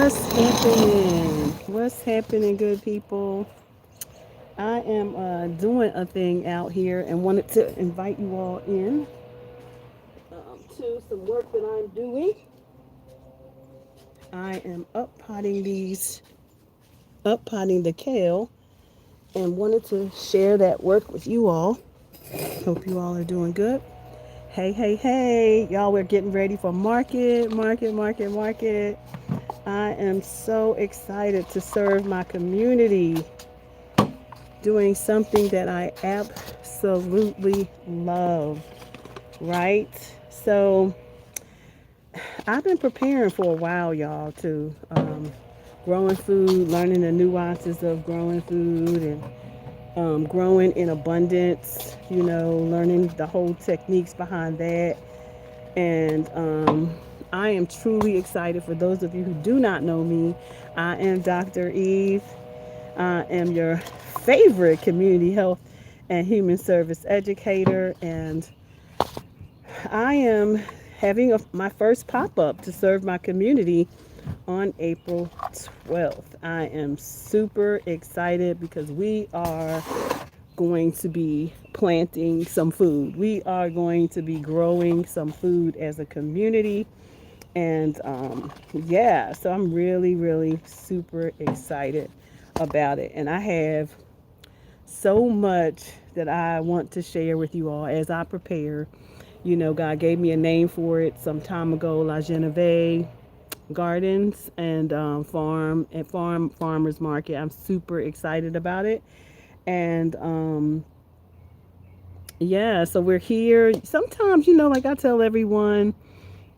What's happening? What's happening, good people? I am doing a thing out here and wanted to invite you all in to some work that I'm doing. I am up potting the kale, and wanted to share that work with you all. Hope you all are doing good. Hey, hey, hey, y'all, we're getting ready for market, market, market, market. I am so excited to serve my community doing something that I absolutely love, right? So, I've been preparing for a while, y'all, to growing food, learning the nuances of growing food and growing in abundance, learning the whole techniques behind that. And I am truly excited. For those of you who do not know me, I am Dr. Eve. I am your favorite community health and human service educator, and I am having my first pop up to serve my community on April 12th. I am super excited because we are going to be planting some food. We are going to be growing some food as a community. And yeah, so I'm really, really super excited about it. And I have so much that I want to share with you all as I prepare. God gave me a name for it some time ago, La Geneve Gardens and Farmers Market. I'm super excited about it. And yeah, so we're here. Sometimes, like I tell everyone,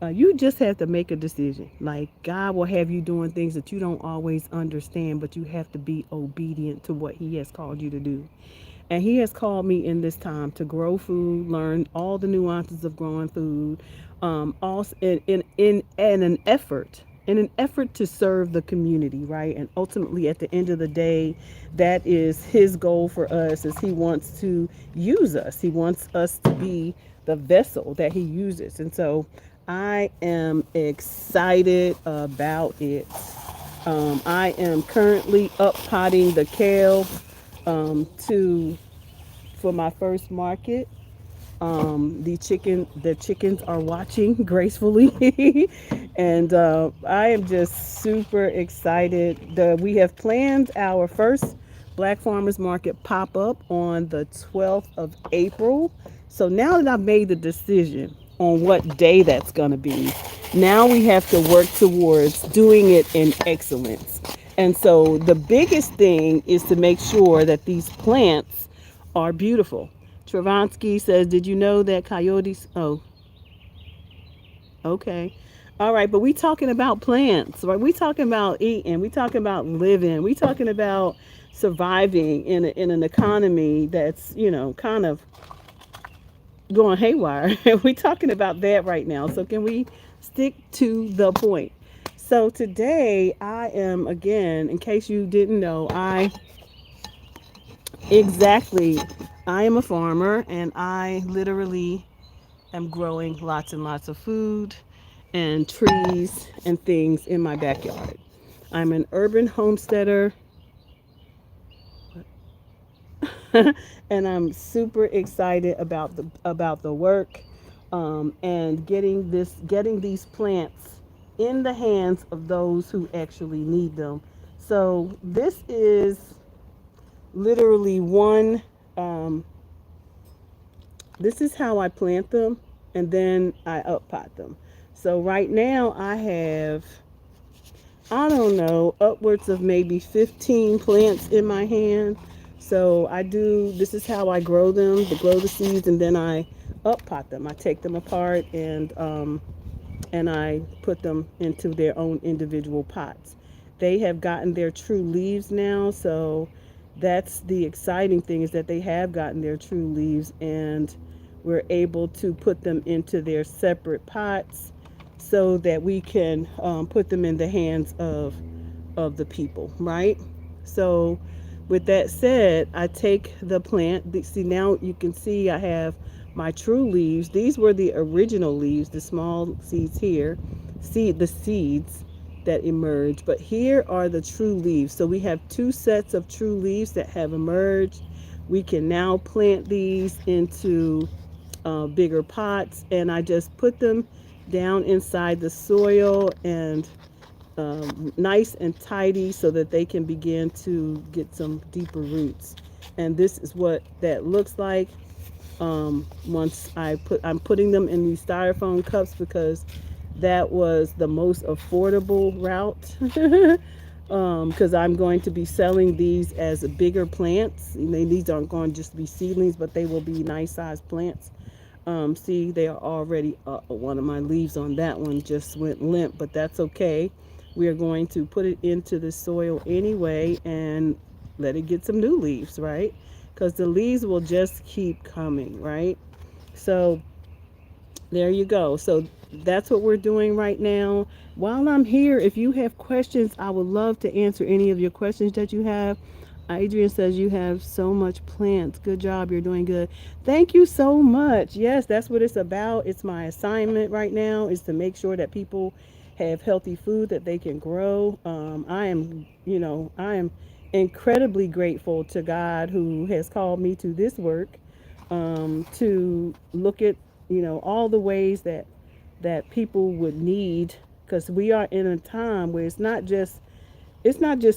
you just have to make a decision. Like, God will have you doing things that you don't always understand, but you have to be obedient to what He has called you to do. And He has called me in this time to grow food, learn all the nuances of growing food, also in an effort to serve the community, right? And ultimately, at the end of the day, that is His goal for us. Is He wants to use us. He wants us to be the vessel that He uses. And so, I am excited about it. I am currently up potting the kale to for my first market. The chickens are watching gracefully, and I am just super excited. We have planned our first Black Farmers Market pop up on the 12th of April. So now that I've made the decision on what day that's going to be, now we have to work towards doing it in excellence. And so the biggest thing is to make sure that these plants are beautiful. Travansky says, "Did you know that coyotes?" Oh, okay, all right. But we talking about plants, right? We talking about eating. We talking about living. We talking about surviving in an economy that's kind of going haywire. We talking about that right now. So can we stick to the point? So today I am, again, in case you didn't know, exactly I am a farmer, and I literally am growing lots and lots of food and trees and things in my backyard. I'm an urban homesteader, and I'm super excited about the work, and getting these plants in the hands of those who actually need them. So this is literally one. Um, this is how I plant them, and then I up pot them. So right now I have, I don't know, upwards of maybe 15 plants in my hand. So this is how I grow them, to grow the seeds, and then I up pot them. I take them apart, and I put them into their own individual pots. They have gotten their true leaves now, so that's the exciting thing, is that they have gotten their true leaves, and we're able to put them into their separate pots so that we can put them in the hands of the people, right? So, with that said, I take the plant. See, now you can see I have my true leaves. These were the original leaves, the small seeds here. See the seeds. that emerge. But here are the true leaves. So we have two sets of true leaves that have emerged. We can now plant these into bigger pots, and I just put them down inside the soil and nice and tidy so that they can begin to get some deeper roots. And this is what that looks like. Once I'm putting them in these styrofoam cups because that was the most affordable route. Because I'm going to be selling these as bigger plants. These aren't going to just be seedlings, but they will be nice sized plants. See, they are already, one of my leaves on that one just went limp, but that's okay. We are going to put it into the soil anyway and let it get some new leaves, right? Because the leaves will just keep coming, right? So there you go. So that's what we're doing right now. While I'm here, if you have questions, I would love to answer any of your questions that you have. Adrian says you have so much plants. Good job. You're doing good. Thank you so much. Yes, that's what it's about. It's my assignment right now is to make sure that people have healthy food that they can grow. I am incredibly grateful to God who has called me to this work, to look at all the ways that people would need, because we are in a time where it's not just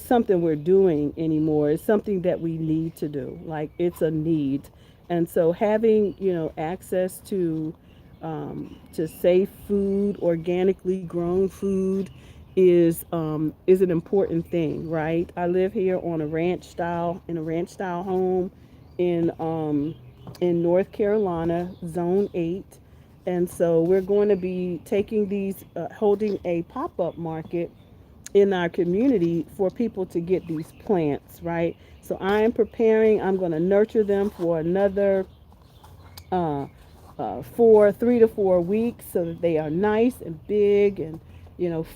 something we're doing anymore. It's something that we need to do. Like, it's a need. And so having, access to safe food, organically grown food is an important thing, right? I live here on a ranch style home in in North Carolina, Zone 8. And so we're going to be taking these, holding a pop up market in our community for people to get these plants, right? So I am preparing, I'm going to nurture them for another uh, 3 to 4 weeks so that they are nice and big and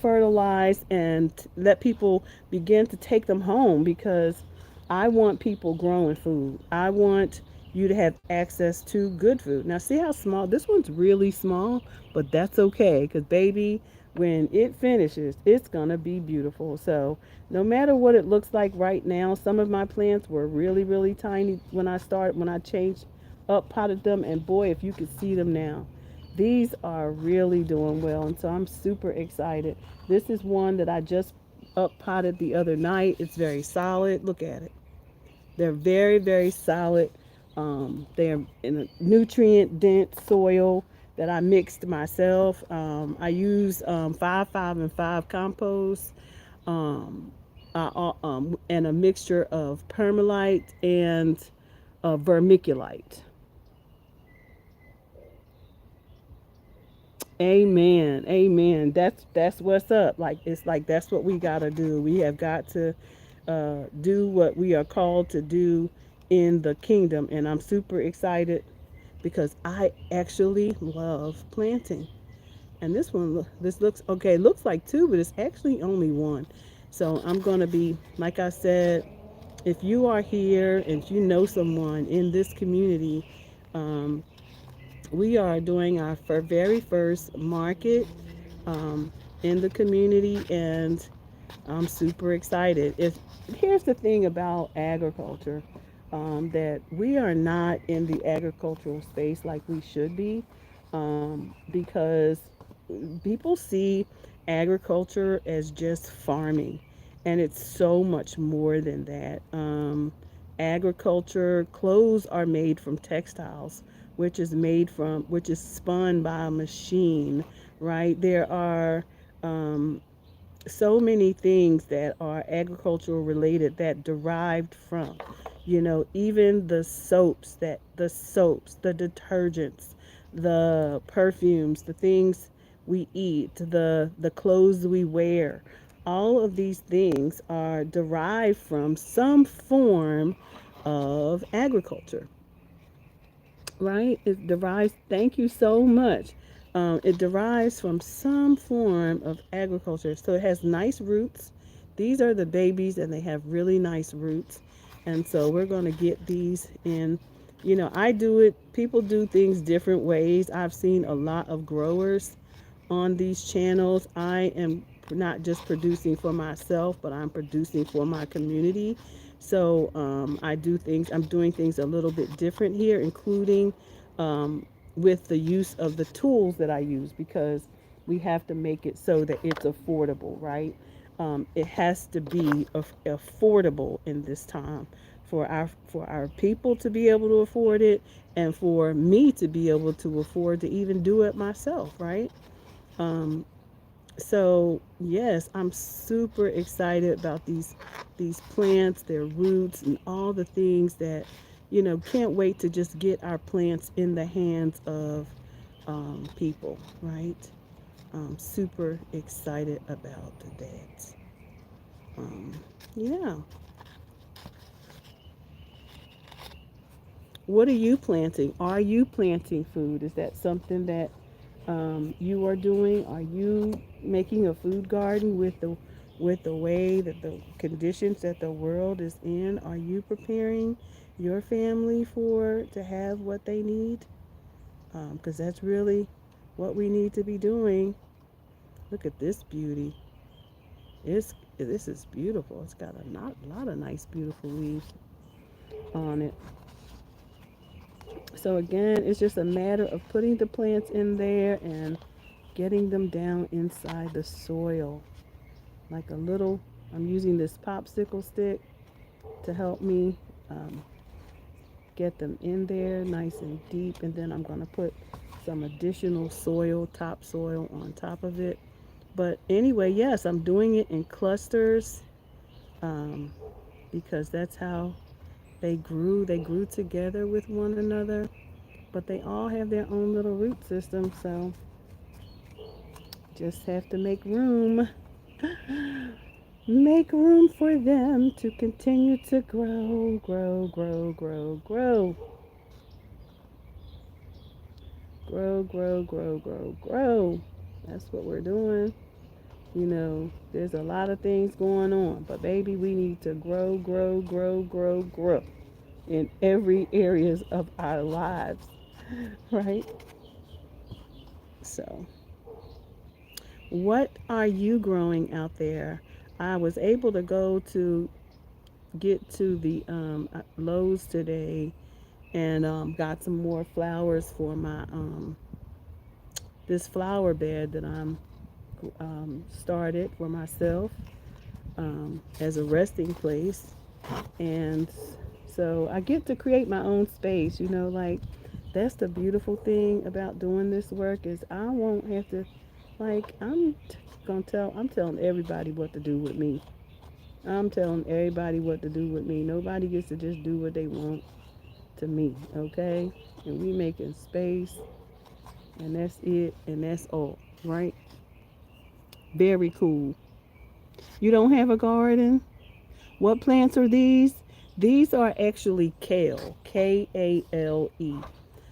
fertilized, and let people begin to take them home, because I want people growing food. I want you to have access to good food. Now, see how small this one's, really small, but that's okay, because baby, when it finishes, it's gonna be beautiful. So no matter what it looks like right now, some of my plants were really, really tiny when I changed up potted them, and boy, if you could see them now, these are really doing well. And so I'm super excited. This is one that I just up potted the other night. It's very solid. Look at it. They're very, very solid. They're in a nutrient dense soil that I mixed myself. I use 5, 5, and 5 compost, um, and a mixture of permalite and vermiculite. Amen. Amen. That's what's up. Like, it's like that's what we gotta do. We have got to do what we are called to do in the kingdom, and I'm super excited because I actually love planting. And this looks okay. It looks like two, but it's actually only one. So I'm gonna be, like I said, if you are here and if you know someone in this community, um, we are doing our very first market um, in the community, and I'm super excited. If Here's the thing about agriculture, that we are not in the agricultural space like we should be, because people see agriculture as just farming, and it's so much more than that. Agriculture clothes are made from textiles, which is spun by a machine, right? There are um, so many things that are agricultural related that derived from, even the detergents, the perfumes, the things we eat, the clothes we wear. All of these things are derived from some form of agriculture, right? It derives, thank you so much. It derives from some form of agriculture. So it has nice roots. These are the babies, and they have really nice roots. And so we're going to get these in. I do it, people do things different ways. I've seen a lot of growers on these channels. I am not just producing for myself, but I'm producing for my community. So I'm doing things a little bit different here, including um, with the use of the tools that I use, because we have to make it so that it's affordable, right? It has to be affordable in this time for our people to be able to afford it, and for me to be able to afford to even do it myself, right? Um, so yes, I'm super excited about these plants, their roots, and all the things that, can't wait to just get our plants in the hands of people, right? I'm super excited about that. Um, yeah. What are you planting? Are you planting food? Is that something that you are doing? Are you making a food garden with the way that the conditions that the world is in? Are you preparing your family for to have what they need? Because that's really what we need to be doing. Look at this beauty. This is beautiful. It's got a lot of nice, beautiful leaves on it. So again, it's just a matter of putting the plants in there and getting them down inside the soil. Like a little, I'm using this popsicle stick to help me um, get them in there nice and deep. And then I'm going to put some additional soil, topsoil on top of it. But anyway, yes, I'm doing it in clusters um, because that's how they grew. They grew together with one another, but they all have their own little root system. So just have to make room. Make room for them to continue to grow, grow, grow, grow, grow. Grow, grow, grow, grow, grow. That's what we're doing. There's a lot of things going on, but baby, we need to grow, grow, grow, grow, grow in every areas of our lives, right? So, what are you growing out there? I was able to go to get to the Lowe's today and got some more flowers for my this flower bed that I'm started for myself as a resting place. And so I get to create my own space. Like that's the beautiful thing about doing this work is I won't have to, like, I'm telling everybody what to do with me. I'm telling everybody what to do with me. Nobody gets to just do what they want to me, okay? And we making space, and that's it, and that's all, right? Very cool. You don't have a garden? What plants are these? These are actually kale, Kale.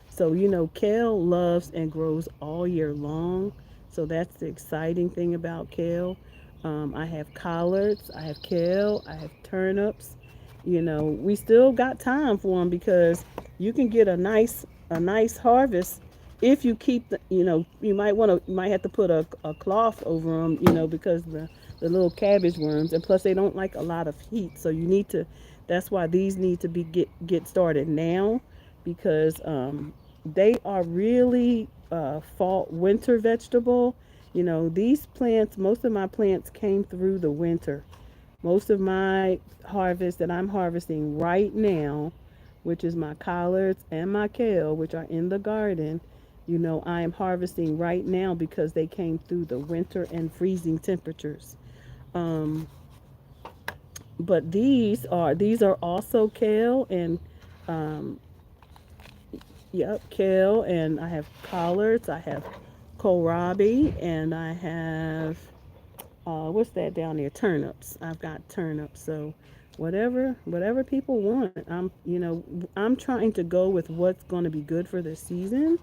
So, kale loves and grows all year long. So, that's the exciting thing about kale. I have collards, I have kale, I have turnips. We still got time for them because you can get a nice harvest if you keep you might have to put a cloth over them, because the little cabbage worms, and plus they don't like a lot of heat. So you need to that's why these need to be get started now because they are really fall winter vegetable. These plants, most of my plants came through the winter. Most of my harvest that I'm harvesting right now, which is my collards and my kale, which are in the garden, I am harvesting right now because they came through the winter and freezing temperatures. Um, but these are also kale and um, yep, kale, and I have collards, I have kohlrabi, and I have what's that down there? Turnips. I've got turnips. So whatever people want. I'm trying to go with what's going to be good for the season.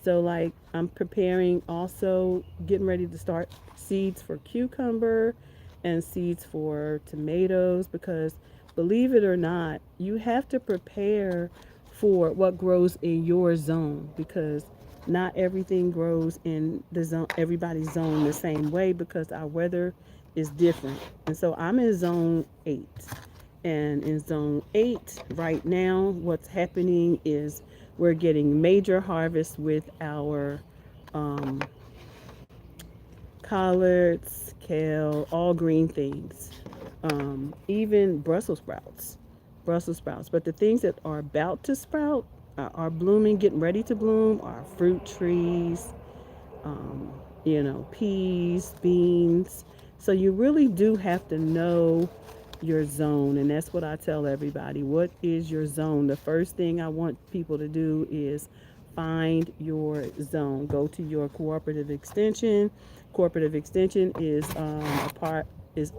So like I'm preparing, also getting ready to start seeds for cucumber and seeds for tomatoes, because believe it or not, you have to prepare for what grows in your zone, because Not everything grows in the zone, everybody's zone the same way because our weather is different. And so I'm in zone 8. And in zone 8 right now, what's happening is we're getting major harvests with our um, collards, kale, all green things, even Brussels sprouts. Brussels sprouts. But the things that are about to sprout, are blooming, getting ready to bloom, are fruit trees, um, peas, beans. So you really do have to know your zone. And that's what I tell everybody. What is your zone? The first thing I want people to do is find your zone. Go to your cooperative extension. Cooperative extension is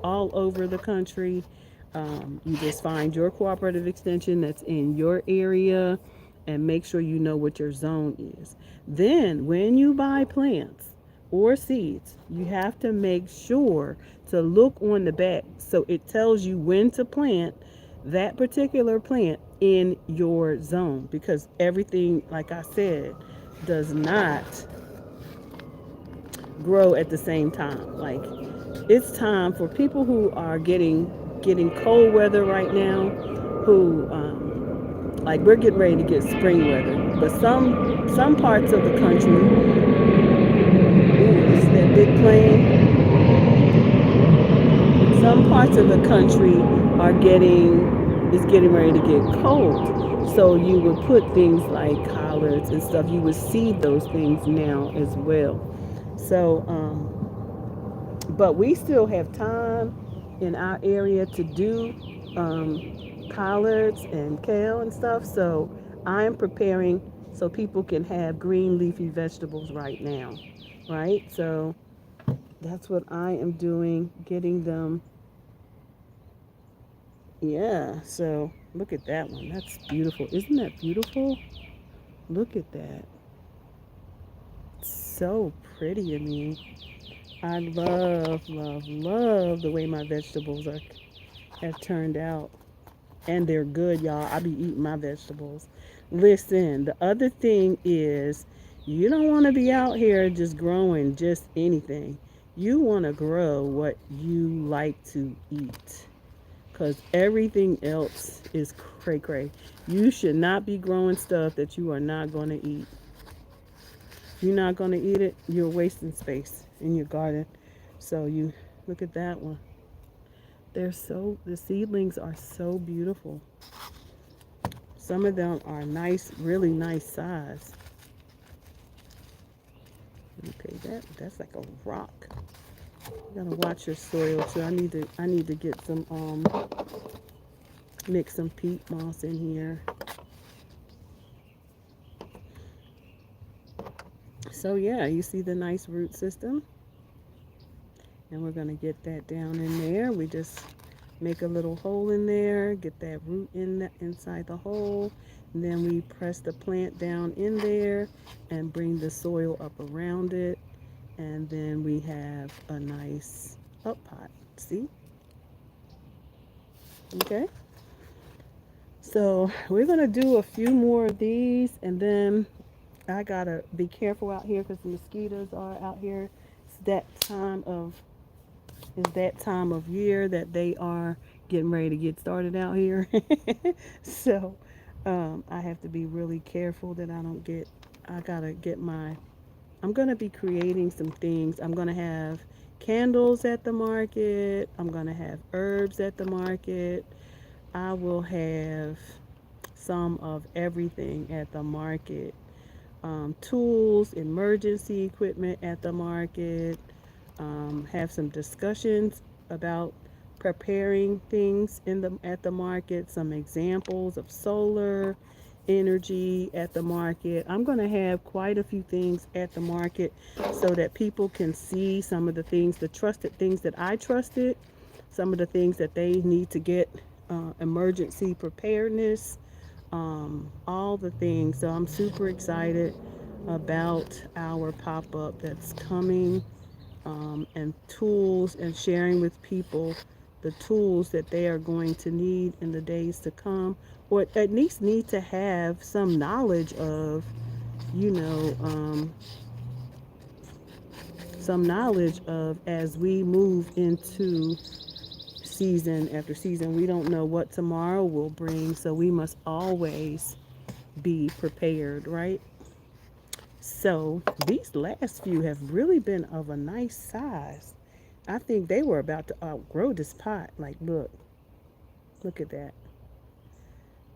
all over the country. You just find your cooperative extension that's in your area and make sure you know what your zone is. Then, when you buy plants or seeds, you have to make sure to look on the back so it tells you when to plant that particular plant in your zone because everything, like I said, does not grow at the same time. Like it's time for people who are getting cold weather right now, who like we're getting ready to get spring weather, but some parts of the country, ooh, this is that big plane. Some parts of the country are getting ready to get cold. So you would put things like collards and stuff. You would seed those things now as well. So, but we still have time in our area to do collards and kale and stuff. So I'm preparing so people can have green leafy vegetables right now, right? So that's what I am doing, getting them. Yeah, so look at that one. That's beautiful. Isn't that beautiful? Look at that. So pretty to me. I love, love, love the way my vegetables have turned out. And they're good, y'all. I be eating my vegetables. Listen, the other thing is you don't want to be out here just growing just anything. You want to grow what you like to eat because everything else is cray cray. You should not be growing stuff that you are not going to eat. If you're not going to eat it, you're wasting space in your garden. So you look at that one. The seedlings are so beautiful. Some of them are nice, really nice size. Okay, that's like a rock. You gotta watch your soil too. I need to get some mix some peat moss in here. So yeah, you see the nice root system, and we're gonna get that down in there. We just make a little hole in there, get that root inside the hole, and then we press the plant down in there and bring the soil up around it, and then we have a nice up pot. See? Okay. So we're gonna do a few more of these, and then I gotta be careful out here because the mosquitoes are out here. It's that time of year that they are getting ready to get started out here. So I have to be really careful that I don't get. I gotta get my. I'm gonna be creating some things. I'm gonna have candles at the market. I'm gonna have herbs at the market. I will have some of everything at the market. Tools, emergency equipment at the market, have some discussions about preparing things at the market, some examples of solar energy at the market. I'm going to have quite a few things at the market so that people can see some of the things, the trusted things that I trusted, some of the things that they need to get emergency preparedness, all the things. So I'm super excited about our pop up that's coming, and tools, and sharing with people the tools that they are going to need in the days to come, or at least need to have some knowledge of. you know, some knowledge of as we move into season after season. We don't know what tomorrow will bring, so we must always be prepared, right? So these last few have really been of a nice size. I think they were about to outgrow this pot. Like, look at that.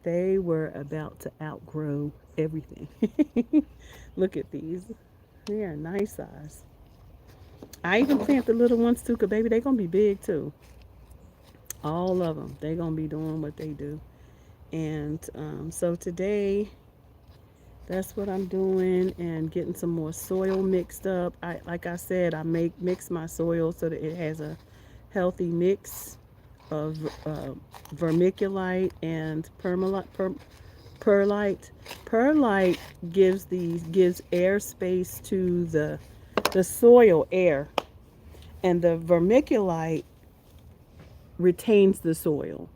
They were about to outgrow everything. Look at these. They are nice size. I even plant the little ones too, cause baby, they gonna be big too. All of them. They gonna be doing what they do. And so today, that's what I'm doing, and getting some more soil mixed up. Like I said, I mix my soil so that it has a healthy mix of vermiculite and perlite. Perlite gives air space to the soil air, and the vermiculite retains the soil,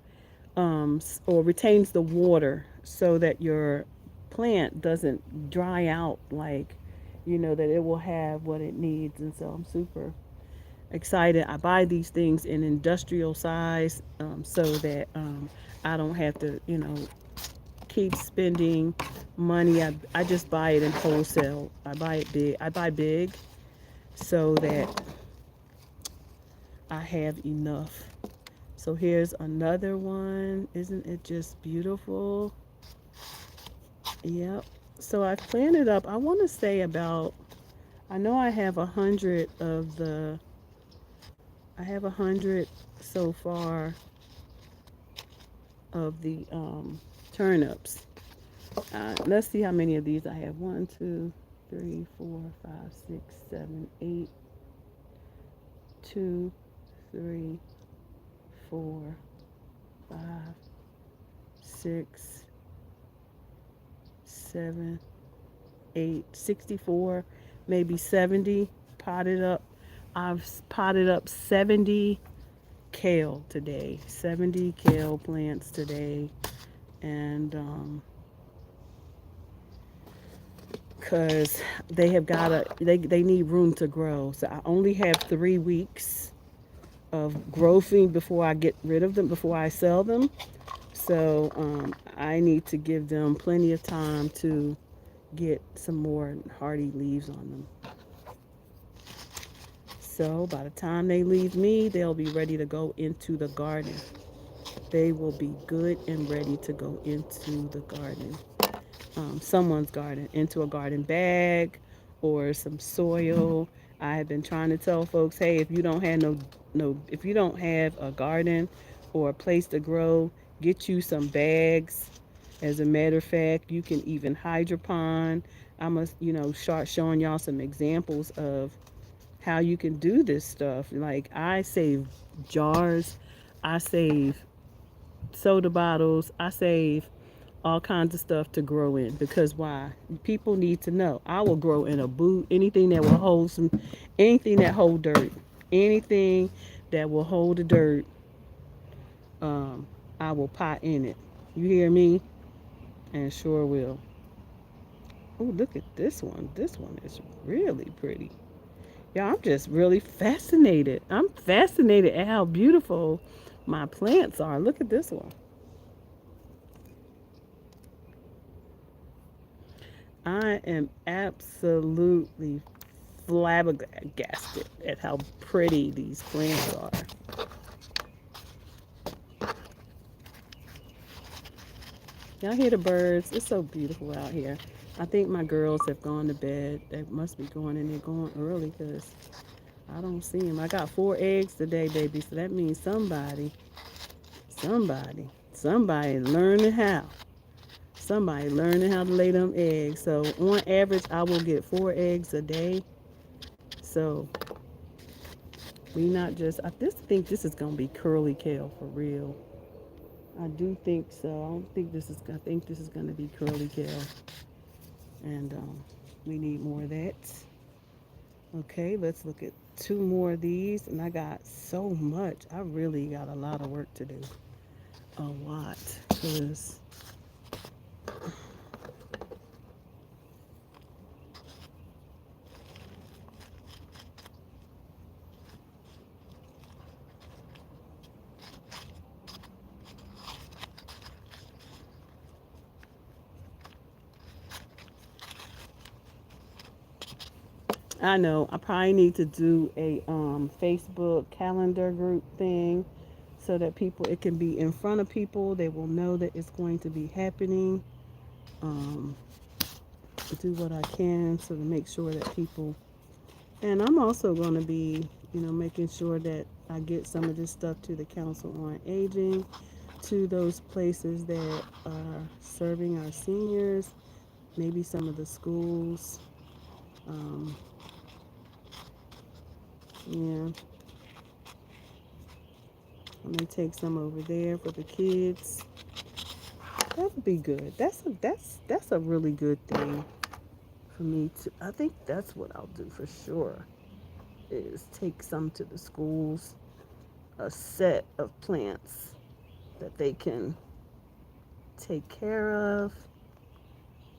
or retains the water so that your plant doesn't dry out, like, that it will have what it needs. And so I'm super excited. I buy these things in industrial size, so that I don't have to, keep spending money. I just buy it in wholesale. I buy it big. I buy big so that I have enough. So here's another one. Isn't it just beautiful? Yep. So I've planted up, I want to say about, I know I have 100 so far of the turnips. Let's see how many of these I have. One, two, three, four, five, six, seven, eight, two, three, four, five, six, seven, eight, 64, maybe 70 potted up. I've potted up 70 kale today, 70 kale plants today. And because they need room to grow. So I only have 3 weeks of growing before I get rid of them, before I sell them. So I need to give them plenty of time to get some more hardy leaves on them. So by the time they leave me, they'll be ready to go into the garden. They will be good and ready to go into the garden, someone's garden, into a garden bag or some soil. I have been trying to tell folks, hey, if you don't have if you don't have a garden or a place to grow, get you some bags. As a matter of fact, you can even hydroponic. I must, start showing y'all some examples of how you can do this stuff. Like, I save jars, I save soda bottles, I save all kinds of stuff to grow in, because why? People need to know. I will grow in a boot, anything that will hold anything that hold dirt, anything that will hold the dirt. Um, I will pot in it. You hear me? And sure will. Oh, look at this one. This one is really pretty. Yeah, I'm just really fascinated. I'm fascinated at how beautiful my plants are. Look at this one. I am absolutely flabbergasted at how pretty these plants are. Y'all hear the birds? It's so beautiful out here. I think my girls have gone to bed. They must be going, and they're going early because I don't see them. I got 4 eggs today, baby. So that means somebody learning how. Somebody learning how to lay them eggs. So on average, I will get 4 eggs a day. So we not just, I just think this is gonna be curly kale for real. I do think so. I don't think this is. I think this is gonna be curly kale, and we need more of that. Okay, let's look at 2 more of these, and I got so much. I really got a lot of work to do. A lot, because I know I probably need to do a Facebook calendar group thing so that people it can be in front of people. They will know that it's going to be happening. Um, do what I can so to make sure that people and I'm also going to be, making sure that I get some of this stuff to the Council on Aging, to those places that are serving our seniors, maybe some of the schools. Um, yeah, I may take some over there for the kids. That would be good. That's a really good thing for me to. I think that's what I'll do for sure. Is take some to the schools, a set of plants that they can take care of.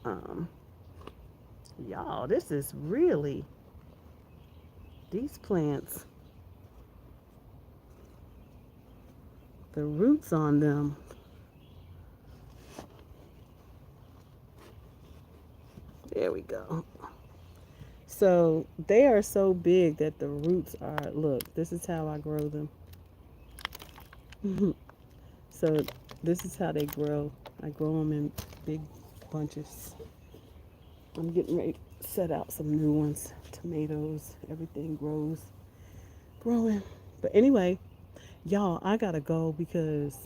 Um, y'all, this is really these plants, the roots on them. There we go. So they are so big that the roots are. Look, this is how I grow them. So this is how they grow. I grow them in big bunches. I'm getting ready to set out some new ones. Tomatoes, everything growing. But anyway, y'all, I gotta go because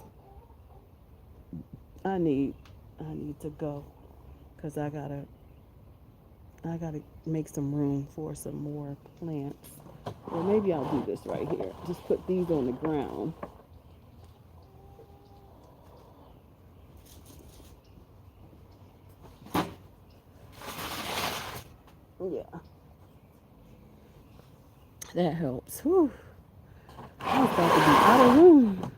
I need I need to go because I gotta make some room for some more plants. Well, maybe I'll do this right here. Just put these on the ground. Yeah, that helps. Whew. I was about to be out of room.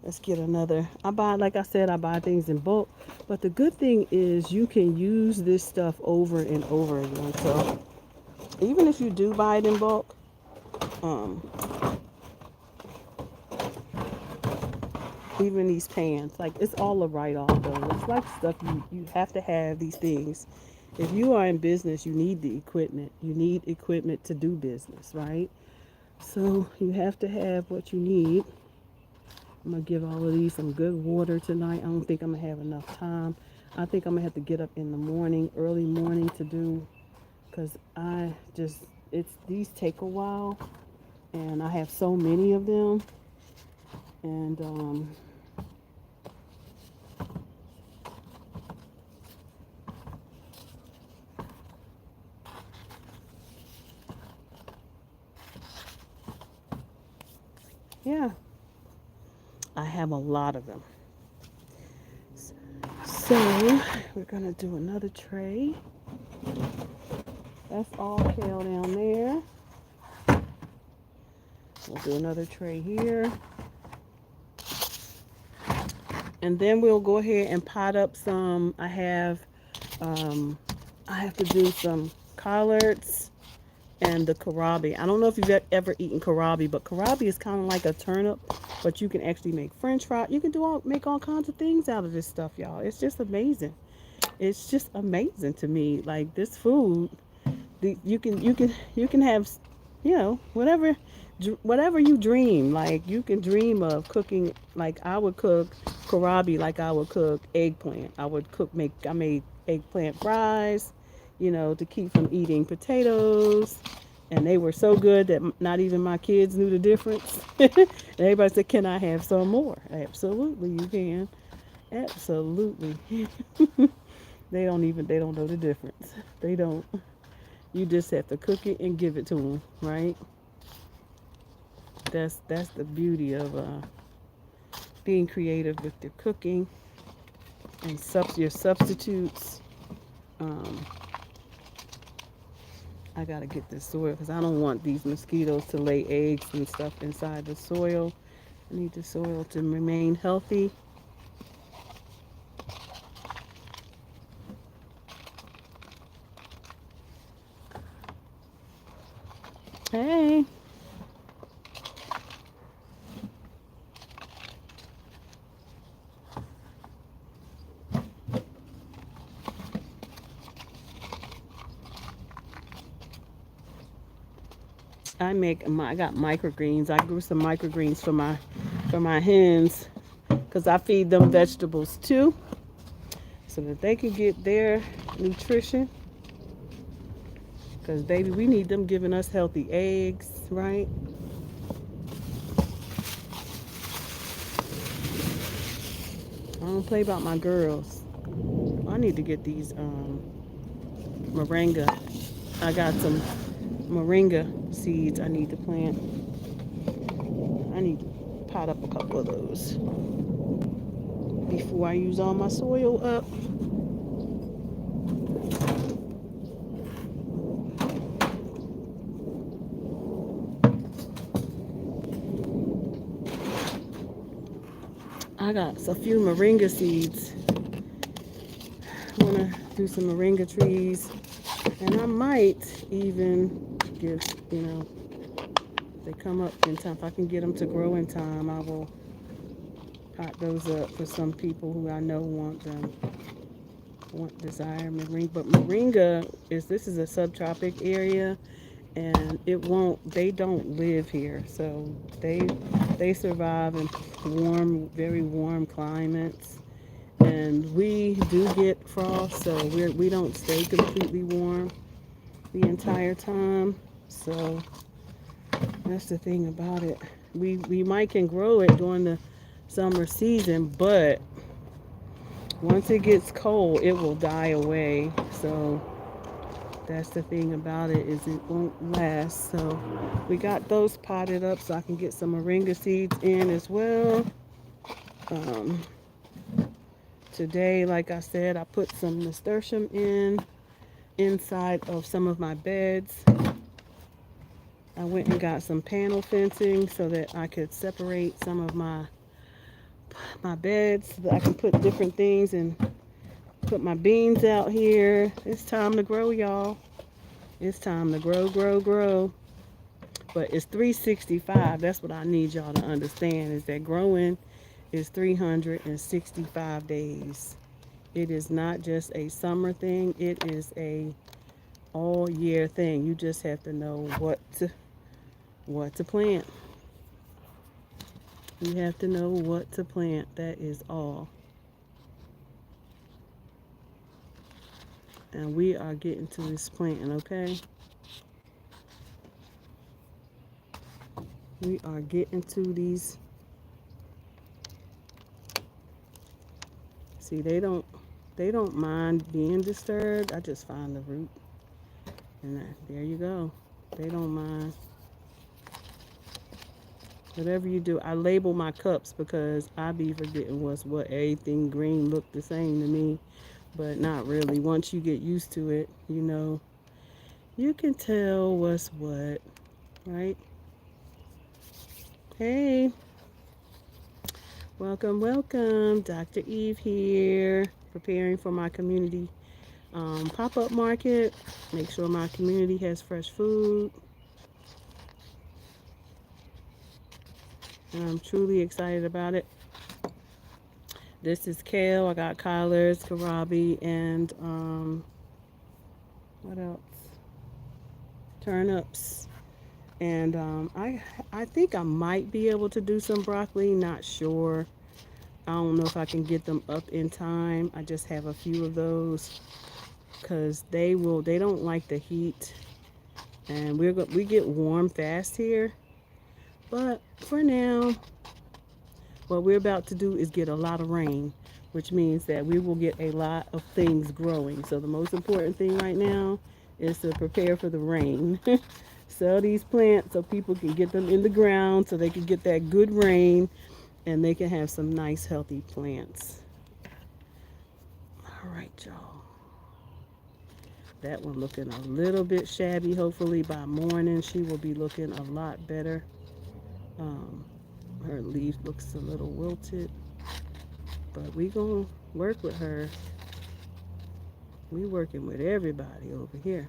Let's get another. Like I said, I buy things in bulk. But the good thing is you can use this stuff over and over again. So even if you do buy it in bulk, um, even these pans, like it's all a write off though. It's like stuff you have to have these things. If you are in business, you need the equipment. You need equipment to do business, right? So you have to have what you need. I'm gonna give all of these some good water tonight. I don't think I'm gonna have enough time. I think I'm gonna have to get up in the morning, early morning to do, because I just, it's, these take a while and I have so many of them. And, yeah, I have a lot of them. So we're gonna do another tray. That's all kale down there. We'll do another tray here. And then we'll go ahead and pot up some. Um, I have to do some collards and the kohlrabi. I don't know if you've ever eaten kohlrabi, but kohlrabi is kind of like a turnip, but you can actually make French fries. You can make all kinds of things out of this stuff, y'all. It's just amazing. It's just amazing to me. Like this food, you can have, whatever you dream. Like you can dream of cooking. Like I would cook kohlrabi like I would cook eggplant. I made eggplant fries, to keep from eating potatoes. And they were so good that not even my kids knew the difference. Everybody said, "Can I have some more?" Absolutely, you can. Absolutely. They don't know the difference. They don't. You just have to cook it and give it to them, right? That's the beauty of being creative with your cooking and your substitutes. Um, I gotta get this soil because I don't want these mosquitoes to lay eggs and stuff inside the soil. I need the soil to remain healthy. Hey, I got microgreens. I grew some microgreens for my hens because I feed them vegetables too, so that they can get their nutrition. Because baby, we need them giving us healthy eggs, right? I don't play about my girls. I need to get these moringa. I got some moringa seeds I need to plant. I need to pot up a couple of those before I use all my soil up. I got a few moringa seeds. I want to do some moringa trees, and I might even give, they come up in time. If I can get them to grow in time, I will pot those up for some people who I know want them, desire moringa. But moringa this is a subtropic area, and they don't live here, so they survive in very warm climates. And we do get frost, so we don't stay completely warm the entire time. So that's the thing about it. We might can grow it during the summer season, but once it gets cold, it will die away. So that's the thing about it, is it won't last. So we got those potted up so I can get some moringa seeds in as well. Um, Today, like I said, I put some nasturtium inside of some of my beds. I went and got some panel fencing so that I could separate some of my beds, so that I can put different things and put my beans out here. It's time to grow, y'all. It's time to grow, grow, grow. But it's 365. That's what I need y'all to understand, is that growing is 365 days. It is not just a summer thing. It is a all year thing. You just have to know what to plant. You have to know what to plant. That is all. And we are getting to this planting, okay? We are getting to these. See, they don't mind being disturbed. I just find the root, and there you go. They don't mind. Whatever you do, I label my cups because I be forgetting what everything green look the same to me, but not really. Once you get used to it, you can tell what's what, right? Hey, welcome, welcome. Dr. Eve here, preparing for my community pop-up market. Make sure my community has fresh food. And I'm truly excited about it. This is kale. I got collards, kohlrabi, and what else? Turnips. And I think I might be able to do some broccoli. Not sure. I don't know if I can get them up in time. I just have a few of those because they don't like the heat, and we get warm fast here. But for now, what we're about to do is get a lot of rain, which means that we will get a lot of things growing. So the most important thing right now is to prepare for the rain. Sell these plants so people can get them in the ground, so they can get that good rain, and they can have some nice healthy plants. All right, y'all. That one looking a little bit shabby. Hopefully by morning she will be looking a lot better. Her leaf looks a little wilted, but we gonna work with her. We working with everybody over here.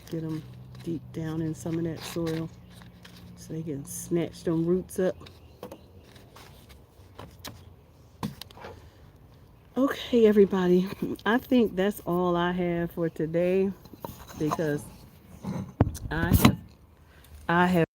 Get them deep down in some of that soil so they can snatch them roots up. Okay, everybody. I think that's all I have for today, because I have I have